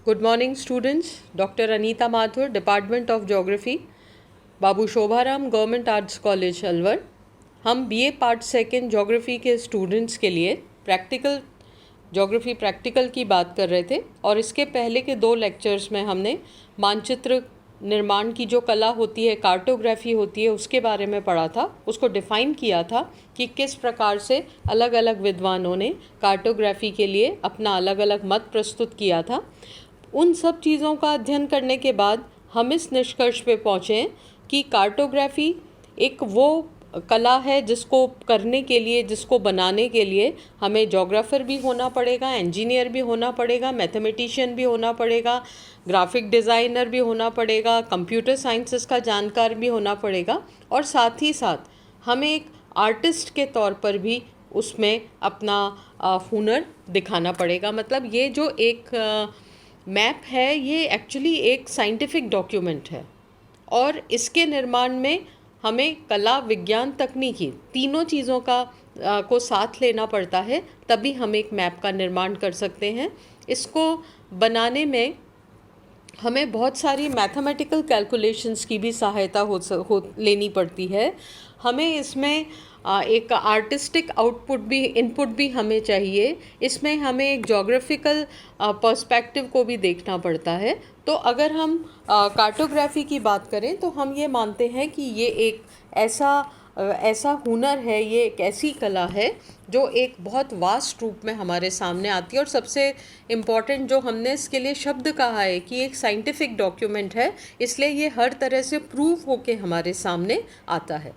Good morning students. Dr. Anita Mathur, Department of Geography, Babu Shobharam government arts college Alwar. हम BA part second geography के students के लिए geography practical की बात कर रहे थे और इसके पहले के 2 लेक्चर्स में हमने मानचित्र निर्माण की जो कला होती है, कार्टोग्राफी होती है, उसके बारे में पढ़ा था। उसको डिफ़ाइन किया था कि किस प्रकार से अलग अलग विद्वानों ने कार्टोग्राफी के लिए अपना अलग अलग मत प्रस्तुत किया था। उन सब चीज़ों का अध्ययन करने के बाद हम इस निष्कर्ष पे पहुँचे हैं कि कार्टोग्राफी एक वो कला है जिसको करने के लिए, जिसको बनाने के लिए हमें जोग्राफ़र भी होना पड़ेगा, इंजीनियर भी होना पड़ेगा, मैथमेटिशियन भी होना पड़ेगा, ग्राफिक डिज़ाइनर भी होना पड़ेगा, कंप्यूटर साइंसेस का जानकार भी होना पड़ेगा और साथ ही साथ हमें एक आर्टिस्ट के तौर पर भी उसमें अपना हुनर दिखाना पड़ेगा। मतलब ये जो एक मैप है, ये एक्चुअली एक साइंटिफिक डॉक्यूमेंट है और इसके निर्माण में हमें कला, विज्ञान, तकनीकी तीनों चीज़ों का को साथ लेना पड़ता है, तभी हम एक मैप का निर्माण कर सकते हैं। इसको बनाने में हमें बहुत सारी मैथमेटिकल कैलकुलेशंस की भी सहायता लेनी पड़ती है। हमें इसमें एक आर्टिस्टिक इनपुट भी हमें चाहिए। इसमें हमें एक ज्योग्राफिकल पर्सपेक्टिव को भी देखना पड़ता है। तो अगर हम कार्टोग्राफी की बात करें तो हम ये मानते हैं कि ये एक ऐसा हुनर है, ये एक ऐसी कला है जो एक बहुत वास्ट रूप में हमारे सामने आती है। और सबसे इम्पॉर्टेंट जो हमने इसके लिए शब्द कहा है कि एक साइंटिफिक डॉक्यूमेंट है, इसलिए ये हर तरह से प्रूव होके हमारे सामने आता है।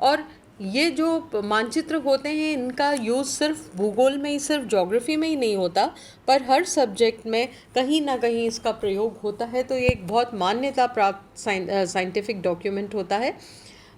और ये जो मानचित्र होते हैं, इनका यूज़ सिर्फ भूगोल में ही, सिर्फ ज्योग्राफी में ही नहीं होता, पर हर सब्जेक्ट में कहीं ना कहीं इसका प्रयोग होता है। तो ये एक बहुत मान्यता प्राप्त साइंटिफिक डॉक्यूमेंट होता है।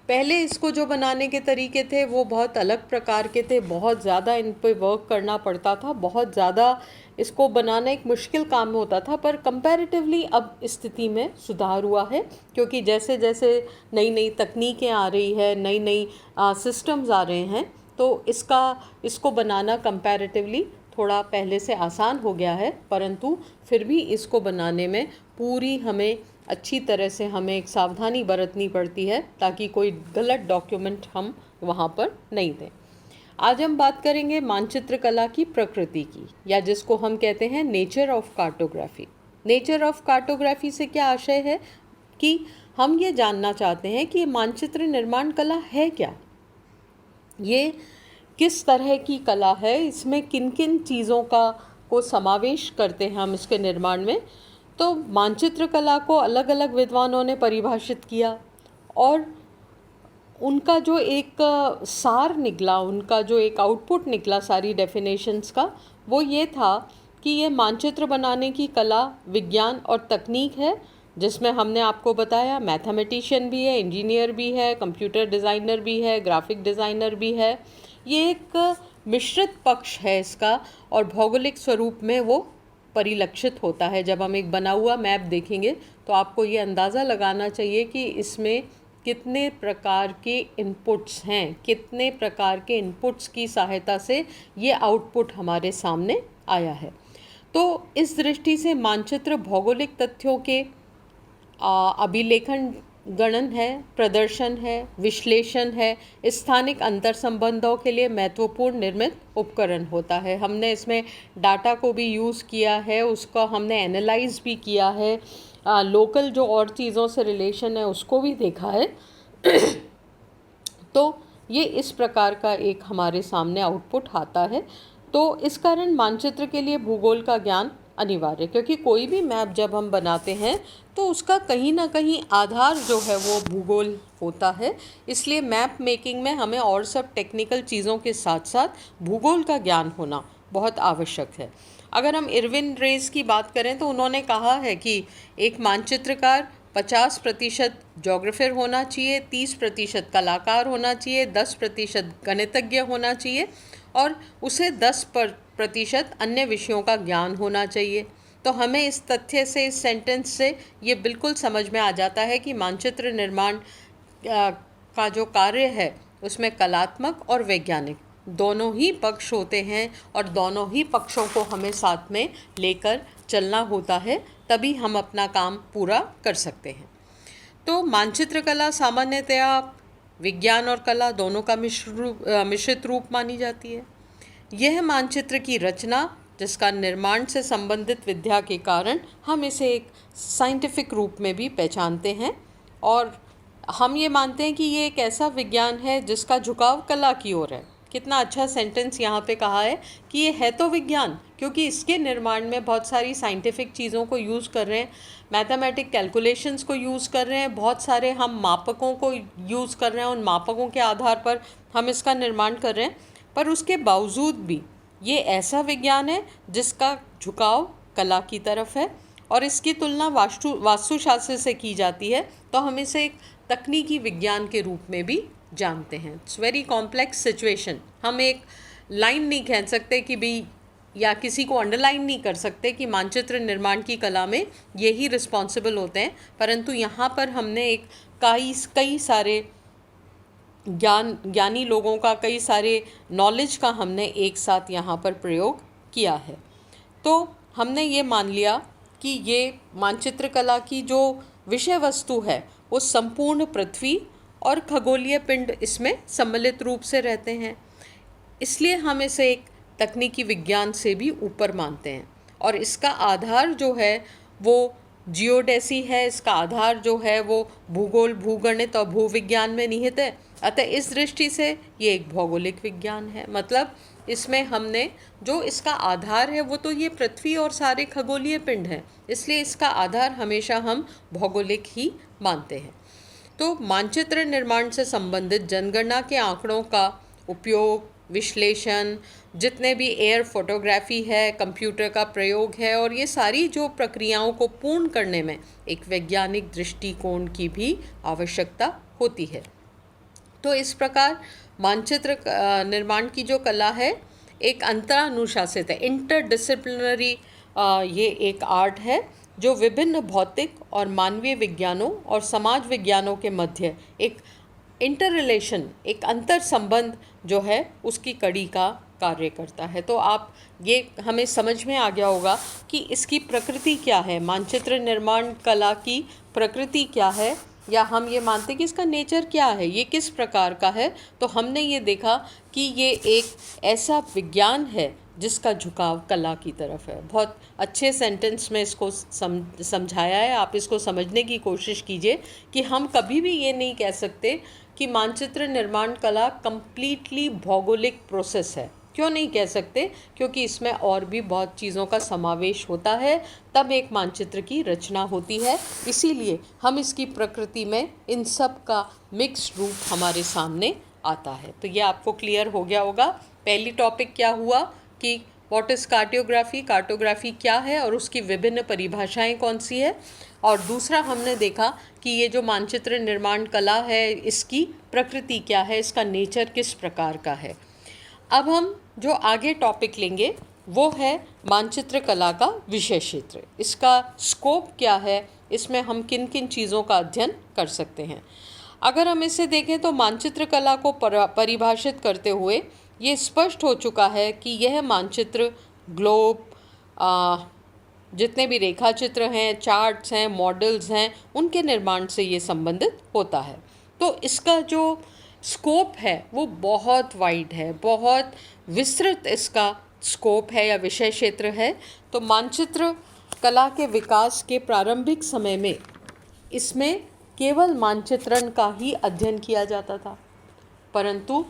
पहले इसको जो बनाने के तरीके थे वो बहुत अलग प्रकार के थे, बहुत ज़्यादा इन पर वर्क करना पड़ता था, बहुत ज़्यादा इसको बनाना एक मुश्किल काम होता था। पर कंपैरेटिवली अब स्थिति में सुधार हुआ है, क्योंकि जैसे जैसे नई नई तकनीकें आ रही है, नई नई सिस्टम्स आ रहे हैं, तो इसको बनाना कंपैरेटिवली थोड़ा पहले से आसान हो गया है। परंतु फिर भी इसको बनाने में पूरी हमें अच्छी तरह से हमें एक सावधानी बरतनी पड़ती है ताकि कोई गलत डॉक्यूमेंट हम वहाँ पर नहीं दें। आज हम बात करेंगे मानचित्र कला की प्रकृति की, या जिसको हम कहते हैं nature of cartography. Nature of cartography से क्या आशय है कि हम ये जानना चाहते हैं कि मानचित्र निर्माण कला है क्या, ये किस तरह की कला है, इसमें किन किन चीज़ों को समावेश करते हैं हम इसके निर्माण में। तो मानचित्र कला को अलग अलग विद्वानों ने परिभाषित किया और उनका जो एक सार निकला, उनका जो एक आउटपुट निकला सारी डेफिनेशंस का, वो ये था कि ये मानचित्र बनाने की कला, विज्ञान और तकनीक है, जिसमें हमने आपको बताया मैथमेटिशियन भी है, इंजीनियर भी है, कंप्यूटर डिज़ाइनर भी है, ग्राफिक डिज़ाइनर भी है। ये एक मिश्रित पक्ष है इसका और भौगोलिक स्वरूप में वो परिलक्षित होता है। जब हम एक बना हुआ मैप देखेंगे तो आपको ये अंदाज़ा लगाना चाहिए कि इसमें कितने प्रकार के इनपुट्स हैं, कितने प्रकार के इनपुट्स की सहायता से ये आउटपुट हमारे सामने आया है। तो इस दृष्टि से मानचित्र भौगोलिक तथ्यों के अभिलेखन, गणन है, प्रदर्शन है, विश्लेषण है, स्थानिक अंतर संबंधों के लिए महत्वपूर्ण निर्मित उपकरण होता है। हमने इसमें डाटा को भी यूज़ किया है, उसका हमने एनालाइज भी किया है, लोकल जो और चीज़ों से रिलेशन है उसको भी देखा है। तो ये इस प्रकार का एक हमारे सामने आउटपुट आता है। तो इस कारण मानचित्र के लिए भूगोल का ज्ञान अनिवार्य, क्योंकि कोई भी मैप जब हम बनाते हैं तो उसका कहीं ना कहीं आधार जो है वो भूगोल होता है। इसलिए मैप मेकिंग में हमें और सब टेक्निकल चीज़ों के साथ साथ भूगोल का ज्ञान होना बहुत आवश्यक है। अगर हम इरविन रेस की बात करें तो उन्होंने कहा है कि एक मानचित्रकार 50% जोग्राफर होना चाहिए, 30% कलाकार होना चाहिए, 10% गणितज्ञ होना चाहिए और उसे 10% अन्य विषयों का ज्ञान होना चाहिए। तो हमें इस तथ्य से, इस सेंटेंस से ये बिल्कुल समझ में आ जाता है कि मानचित्र निर्माण का जो कार्य है उसमें कलात्मक और वैज्ञानिक दोनों ही पक्ष होते हैं और दोनों ही पक्षों को हमें साथ में लेकर चलना होता है, तभी हम अपना काम पूरा कर सकते हैं। तो मानचित्र कला सामान्यतया विज्ञान और कला दोनों का मिश्रित रूप मानी जाती है। यह मानचित्र की रचना, जिसका निर्माण से संबंधित विद्या के कारण हम इसे एक साइंटिफिक रूप में भी पहचानते हैं, और हम ये मानते हैं कि ये एक ऐसा विज्ञान है जिसका झुकाव कला की ओर है। कितना अच्छा सेंटेंस यहाँ पे कहा है कि ये है तो विज्ञान, क्योंकि इसके निर्माण में बहुत सारी साइंटिफिक चीज़ों को यूज़ कर रहे हैं, मैथमेटिक कैलकुलेशंस को यूज़ कर रहे हैं, बहुत सारे हम मापकों को यूज़ कर रहे हैं, उन मापकों के आधार पर हम इसका निर्माण कर रहे हैं। पर उसके बावजूद भी ये ऐसा विज्ञान है जिसका झुकाव कला की तरफ है, और इसकी तुलना वास्तुशास्त्र से की जाती है तो हम इसे एक तकनीकी विज्ञान के रूप में भी जानते हैं। It's very complex situation. हम एक लाइन नहीं कह सकते कि भाई, या किसी को अंडरलाइन नहीं कर सकते कि मानचित्र निर्माण की कला में यही रिस्पॉन्सिबल होते हैं, परंतु यहाँ पर हमने एक कई सारे ज्ञानी लोगों का, कई सारे नॉलेज का हमने एक साथ यहाँ पर प्रयोग किया है। तो हमने ये मान लिया कि ये मानचित्र कला की जो विषय वस्तु है वो संपूर्ण पृथ्वी और खगोलीय पिंड इसमें सम्मिलित रूप से रहते हैं, इसलिए हम इसे एक तकनीकी विज्ञान से भी ऊपर मानते हैं। और इसका आधार जो है वो जियोडेसी है, इसका आधार जो है वो भूगोल, भूगणित और भूविज्ञान में निहित है। अतः इस दृष्टि से ये एक भौगोलिक विज्ञान है। मतलब इसमें हमने जो इसका आधार है वो तो ये पृथ्वी और सारे खगोलीय पिंड हैं, इसलिए इसका आधार हमेशा हम भौगोलिक ही मानते हैं। तो मानचित्र निर्माण से संबंधित जनगणना के आंकड़ों का उपयोग, विश्लेषण, जितने भी एयर फोटोग्राफी है, कंप्यूटर का प्रयोग है, और ये सारी जो प्रक्रियाओं को पूर्ण करने में एक वैज्ञानिक दृष्टिकोण की भी आवश्यकता होती है। तो इस प्रकार मानचित्र निर्माण की जो कला है एक अंतरानुशासित है, इंटरडिसिप्लिनरी ये एक आर्ट है जो विभिन्न भौतिक और मानवीय विज्ञानों और समाज विज्ञानों के मध्य एक इंटर रिलेशन, एक अंतर संबंध जो है उसकी कड़ी का कार्य करता है। तो आप ये हमें समझ में आ गया होगा कि इसकी प्रकृति क्या है, मानचित्र निर्माण कला की प्रकृति क्या है, या हम ये मानते हैं कि इसका नेचर क्या है, ये किस प्रकार का है। तो हमने ये देखा कि ये एक ऐसा विज्ञान है जिसका झुकाव कला की तरफ है। बहुत अच्छे सेंटेंस में इसको समझाया है। आप इसको समझने की कोशिश कीजिए कि हम कभी भी ये नहीं कह सकते कि मानचित्र निर्माण कला कंप्लीटली भौगोलिक प्रोसेस है। क्यों नहीं कह सकते? क्योंकि इसमें और भी बहुत चीज़ों का समावेश होता है, तब एक मानचित्र की रचना होती है। इसीलिए हम इसकी प्रकृति में इन सब का मिक्स रूप हमारे सामने आता है। तो ये आपको क्लियर हो गया होगा। पहली टॉपिक क्या हुआ कि व्हाट इज़ कार्टोग्राफी, कार्टोग्राफी क्या है और उसकी विभिन्न परिभाषाएं कौन सी है। और दूसरा हमने देखा कि ये जो मानचित्र निर्माण कला है इसकी प्रकृति क्या है, इसका नेचर किस प्रकार का है। अब हम जो आगे टॉपिक लेंगे वो है मानचित्र कला का विषय क्षेत्र, इसका स्कोप क्या है, इसमें हम किन किन चीज़ों का अध्ययन कर सकते हैं। अगर हम इसे देखें तो मानचित्र कला को परिभाषित करते हुए ये स्पष्ट हो चुका है कि यह मानचित्र, ग्लोब, जितने भी रेखा चित्र हैं, चार्ट्स हैं, मॉडल्स हैं, उनके निर्माण से ये संबंधित होता है। तो इसका जो स्कोप है वो बहुत वाइड है, बहुत विस्तृत इसका स्कोप है या विषय क्षेत्र है। तो मानचित्र कला के विकास के प्रारंभिक समय में इसमें केवल मानचित्रण का ही अध्ययन किया जाता था, परंतु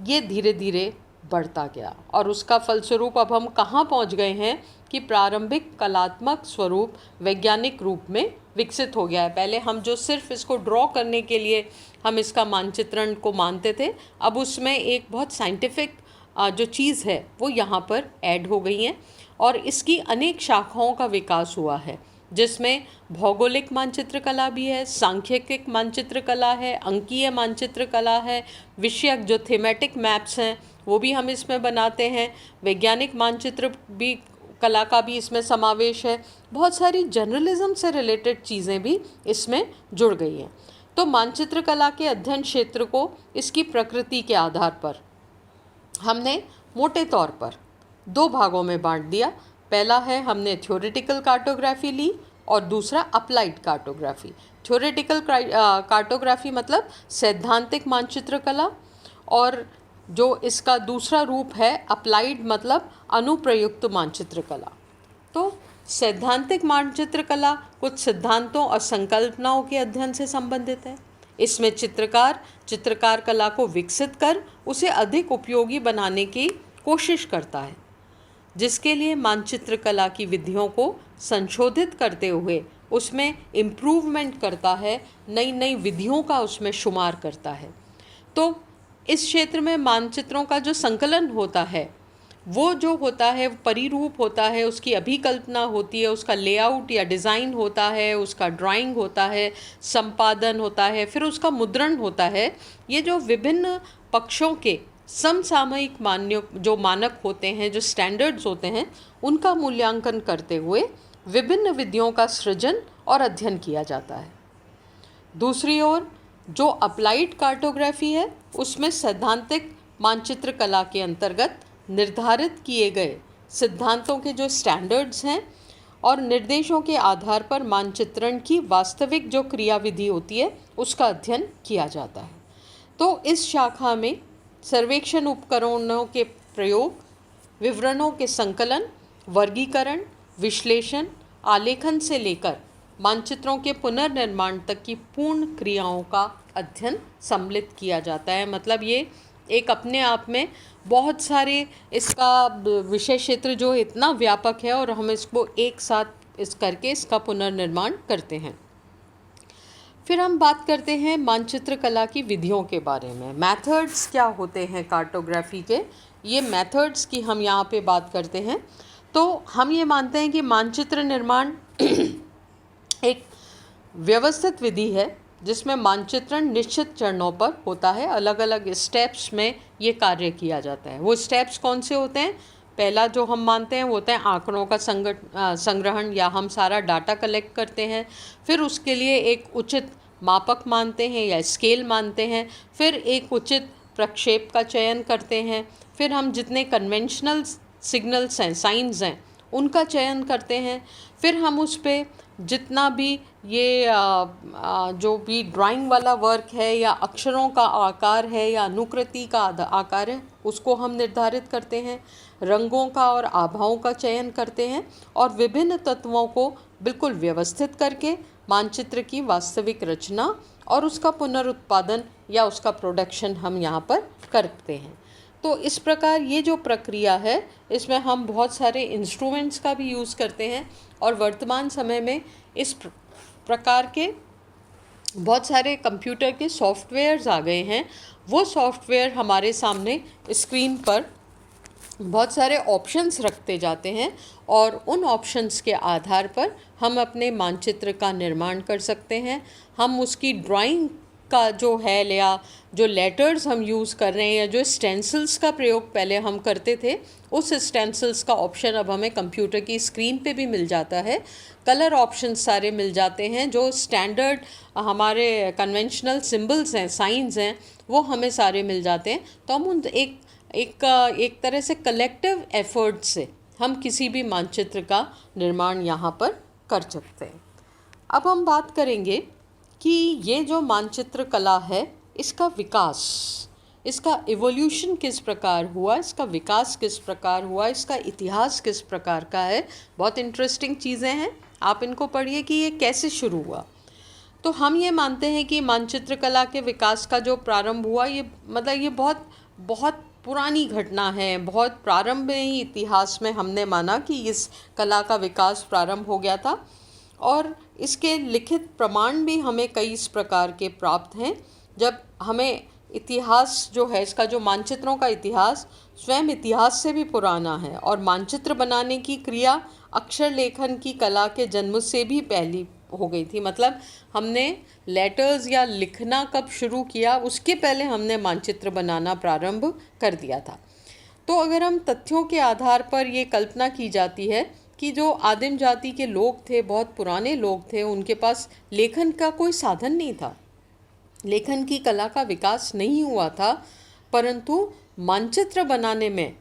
ये धीरे धीरे बढ़ता गया और उसका फलस्वरूप अब हम कहाँ पहुँच गए हैं कि प्रारंभिक कलात्मक स्वरूप वैज्ञानिक रूप में विकसित हो गया है। पहले हम जो सिर्फ इसको ड्रॉ करने के लिए हम इसका मानचित्रण को मानते थे, अब उसमें एक बहुत साइंटिफिक जो चीज़ है वो यहाँ पर ऐड हो गई हैं और इसकी अनेक शाखाओं का विकास हुआ है, जिसमें भौगोलिक मानचित्र कला भी है, सांख्यिक मानचित्र कला है, अंकीय मानचित्र कला है, विषयक जो थीमेटिक मैप्स हैं वो भी हम इसमें बनाते हैं, वैज्ञानिक मानचित्र भी कला का भी इसमें समावेश है, बहुत सारी जर्नलिज्म से रिलेटेड चीज़ें भी इसमें जुड़ गई हैं। तो मानचित्र कला के अध्ययन क्षेत्र को इसकी प्रकृति के आधार पर हमने मोटे तौर पर दो भागों में बांट दिया। पहला है हमने थ्योरेटिकल कार्टोग्राफी ली और दूसरा अप्लाइड कार्टोग्राफी। थ्योरेटिकल कार्टोग्राफी मतलब सैद्धांतिक मानचित्र कला, और जो इसका दूसरा रूप है अप्लाइड मतलब अनुप्रयुक्त मानचित्र कला। तो सैद्धांतिक मानचित्र कला कुछ सिद्धांतों और संकल्पनाओं के अध्ययन से संबंधित है। इसमें चित्रकार कला को विकसित कर उसे अधिक उपयोगी बनाने की कोशिश करता है, जिसके लिए मानचित्र कला की विधियों को संशोधित करते हुए उसमें इम्प्रूवमेंट करता है, नई नई विधियों का उसमें शुमार करता है। तो इस क्षेत्र में मानचित्रों का जो संकलन होता है वो जो होता है परिरूप होता है, उसकी अभिकल्पना होती है, उसका लेआउट या डिज़ाइन होता है, उसका ड्राइंग होता है, संपादन होता है, फिर उसका मुद्रण होता है। ये जो विभिन्न पक्षों के समसामयिक मानक होते हैं, जो स्टैंडर्ड्स होते हैं, उनका मूल्यांकन करते हुए विभिन्न विधियों का सृजन और अध्ययन किया जाता है। दूसरी ओर जो अप्लाइड कार्टोग्राफी है उसमें सैद्धांतिक मानचित्र कला के अंतर्गत निर्धारित किए गए सिद्धांतों के जो स्टैंडर्ड्स हैं और निर्देशों के आधार पर मानचित्रण की वास्तविक जो क्रियाविधि होती है उसका अध्ययन किया जाता है। तो इस शाखा में सर्वेक्षण उपकरणों के प्रयोग, विवरणों के संकलन, वर्गीकरण, विश्लेषण, आलेखन से लेकर मानचित्रों के पुनर्निर्माण तक की पूर्ण क्रियाओं का अध्ययन सम्मिलित किया जाता है। मतलब ये एक अपने आप में बहुत सारे, इसका विषय क्षेत्र जो इतना व्यापक है और हम इसको एक साथ करके इसका पुनर्निर्माण करते हैं। फिर हम बात करते हैं मानचित्र कला की विधियों के बारे में। मेथड्स क्या होते हैं कार्टोग्राफी के, ये मेथड्स की हम यहाँ पे बात करते हैं। तो हम ये मानते हैं कि मानचित्र निर्माण एक व्यवस्थित विधि है जिसमें मानचित्रण निश्चित चरणों पर होता है, अलग अलग स्टेप्स में ये कार्य किया जाता है। वो स्टेप्स कौन से होते हैं? पहला जो हम मानते हैं वो होता है आंकड़ों का संग्रहण, या हम सारा डाटा कलेक्ट करते हैं। फिर उसके लिए एक उचित मापक मानते हैं या स्केल मानते हैं। फिर एक उचित प्रक्षेप का चयन करते हैं। फिर हम जितने कन्वेंशनल सिग्नल्स हैं, साइंस हैं, उनका चयन करते हैं। फिर हम उस पर जितना भी ये जो भी ड्राइंग वाला वर्क है या अक्षरों का आकार है या अनुकृति का आकार है उसको हम निर्धारित करते हैं। रंगों का और आभाओं का चयन करते हैं और विभिन्न तत्वों को बिल्कुल व्यवस्थित करके मानचित्र की वास्तविक रचना और उसका पुनरुत्पादन या उसका प्रोडक्शन हम यहाँ पर करते हैं। तो इस प्रकार ये जो प्रक्रिया है इसमें हम बहुत सारे इंस्ट्रूमेंट्स का भी यूज़ करते हैं और वर्तमान समय में इस प्रकार के बहुत सारे कंप्यूटर के सॉफ्टवेयर्स आ गए हैं। वो सॉफ्टवेयर हमारे सामने स्क्रीन पर बहुत सारे ऑप्शंस रखते जाते हैं और उन ऑप्शंस के आधार पर हम अपने मानचित्र का निर्माण कर सकते हैं। हम उसकी ड्राइंग का जो है या जो लेटर्स हम यूज़ कर रहे हैं या जो स्टेंसिल्स का प्रयोग पहले हम करते थे, उस स्टेंसिल्स का ऑप्शन अब हमें कंप्यूटर की स्क्रीन पे भी मिल जाता है। कलर ऑप्शन सारे मिल जाते हैं, जो स्टैंडर्ड हमारे कन्वेंशनल सिंबल्स हैं, साइंस हैं, वो हमें सारे मिल जाते हैं। तो हम उन एक तरह से कलेक्टिव एफर्ट से हम किसी भी मानचित्र का निर्माण यहाँ पर कर सकते हैं। अब हम बात करेंगे कि ये जो मानचित्र कला है इसका विकास, इसका इवोल्यूशन किस प्रकार हुआ, इसका विकास किस प्रकार हुआ, इसका इतिहास किस प्रकार का है। बहुत इंटरेस्टिंग चीज़ें हैं, आप इनको पढ़िए कि ये कैसे शुरू हुआ। तो हम ये मानते हैं कि मानचित्र कला के विकास का जो प्रारंभ हुआ, ये मतलब ये बहुत बहुत पुरानी घटना है। बहुत प्रारंभ में ही इतिहास में हमने माना कि इस कला का विकास प्रारंभ हो गया था और इसके लिखित प्रमाण भी हमें कई इस प्रकार के प्राप्त हैं। जब हमें इतिहास जो है, इसका जो मानचित्रों का इतिहास स्वयं इतिहास से भी पुराना है और मानचित्र बनाने की क्रिया अक्षर लेखन की कला के जन्म से भी पहली हो गई थी। मतलब हमने लेटर्स या लिखना कब शुरू किया, उसके पहले हमने मानचित्र बनाना प्रारंभ कर दिया था। तो अगर हम तथ्यों के आधार पर ये कल्पना की जाती है कि जो आदिम जाति के लोग थे, बहुत पुराने लोग थे, उनके पास लेखन का कोई साधन नहीं था, लेखन की कला का विकास नहीं हुआ था, परंतु मानचित्र बनाने में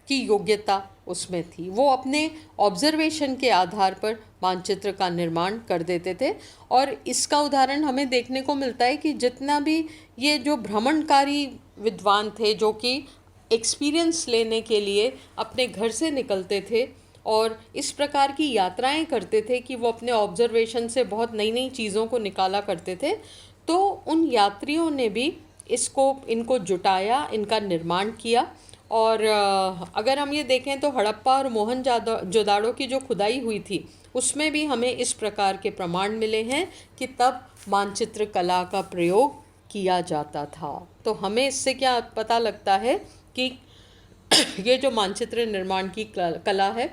की योग्यता उसमें थी। वो अपने ऑब्जर्वेशन के आधार पर मानचित्र का निर्माण कर देते थे। और इसका उदाहरण हमें देखने को मिलता है कि जितना भी ये जो भ्रमणकारी विद्वान थे, जो कि एक्सपीरियंस लेने के लिए अपने घर से निकलते थे और इस प्रकार की यात्राएं करते थे कि वो अपने ऑब्जर्वेशन से बहुत नई नई चीज़ों को निकाला करते थे, तो उन यात्रियों ने भी इनको जुटाया, इनका निर्माण किया। और अगर हम ये देखें तो हड़प्पा और मोहनजोदाड़ो की जो खुदाई हुई थी उसमें भी हमें इस प्रकार के प्रमाण मिले हैं कि तब मानचित्र कला का प्रयोग किया जाता था। तो हमें इससे क्या पता लगता है कि ये जो मानचित्र निर्माण की कला है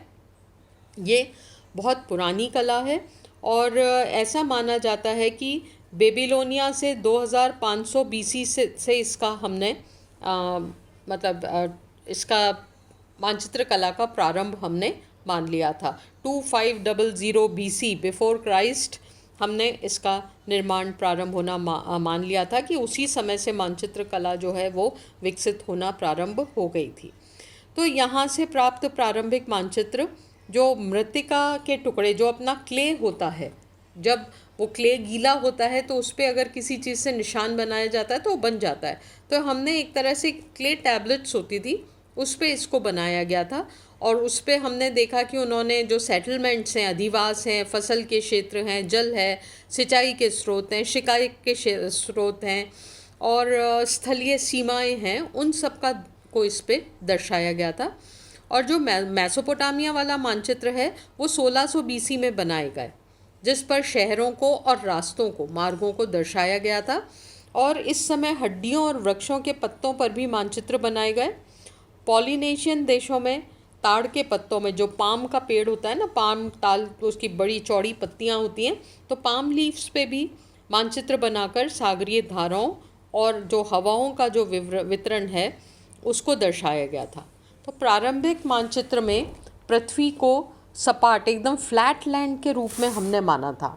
ये बहुत पुरानी कला है। और ऐसा माना जाता है कि बेबीलोनिया से 2500 बीसी से इसका हमने इसका मानचित्र कला का प्रारंभ हमने मान लिया था। 2500 बीसी बिफोर क्राइस्ट हमने इसका निर्माण प्रारंभ होना मान लिया था कि उसी समय से मानचित्र कला जो है वो विकसित होना प्रारंभ हो गई थी। तो यहाँ से प्राप्त प्रारंभिक मानचित्र जो मृत्तिका के टुकड़े, जो अपना क्ले होता है, जब वो क्ले गीला होता है तो उस पर अगर किसी चीज़ से निशान बनाया जाता है तो वो बन जाता है। तो हमने एक तरह से क्ले टैबलेट्स होती थी उस पर इसको बनाया गया था। और उस पर हमने देखा कि उन्होंने जो सेटलमेंट्स हैं, अधिवास हैं, फसल के क्षेत्र हैं, जल है, सिंचाई के स्रोत हैं, शिकायत के स्रोत हैं और स्थलीय सीमाएं हैं, उन सब का को इस पे दर्शाया गया था। और जो मेसोपोटामिया वाला मानचित्र है वो 1600 बीसी में बनाए गए, जिस पर शहरों को और रास्तों को, मार्गों को दर्शाया गया था। और इस समय हड्डियों और वृक्षों के पत्तों पर भी मानचित्र बनाए गए। पॉलिनेशियन देशों में ताड़ के पत्तों में, जो पाम का पेड़ होता है ना, पाम ताल, तो उसकी बड़ी चौड़ी पत्तियां होती हैं, तो पाम लीव्स पे भी मानचित्र बनाकर सागरीय धाराओं और जो हवाओं का जो वितरण है उसको दर्शाया गया था। तो प्रारंभिक मानचित्र में पृथ्वी को सपाट, एकदम फ्लैट लैंड के रूप में हमने माना था।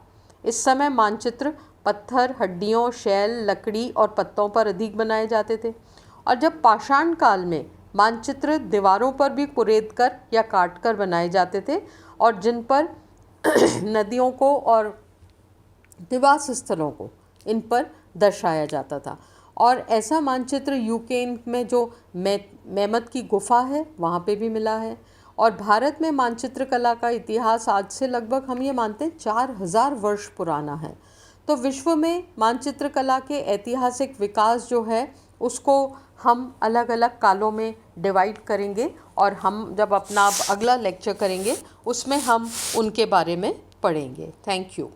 इस समय मानचित्र पत्थर, हड्डियों, शैल, लकड़ी और पत्तों पर अधिक बनाए जाते थे। और जब पाषाण काल में मानचित्र दीवारों पर भी कुरेद कर या काट कर बनाए जाते थे और जिन पर नदियों को और निवास स्थलों को इन पर दर्शाया जाता था। और ऐसा मानचित्र यूक्रेन में जो मेमत की गुफा है वहाँ पे भी मिला है। और भारत में मानचित्र कला का इतिहास आज से लगभग हम ये मानते हैं 4000 वर्ष पुराना है। तो विश्व में मानचित्र कला के ऐतिहासिक विकास जो है उसको हम अलग अलग कालों में डिवाइड करेंगे और हम जब अपना अगला लेक्चर करेंगे उसमें हम उनके बारे में पढ़ेंगे। Thank you.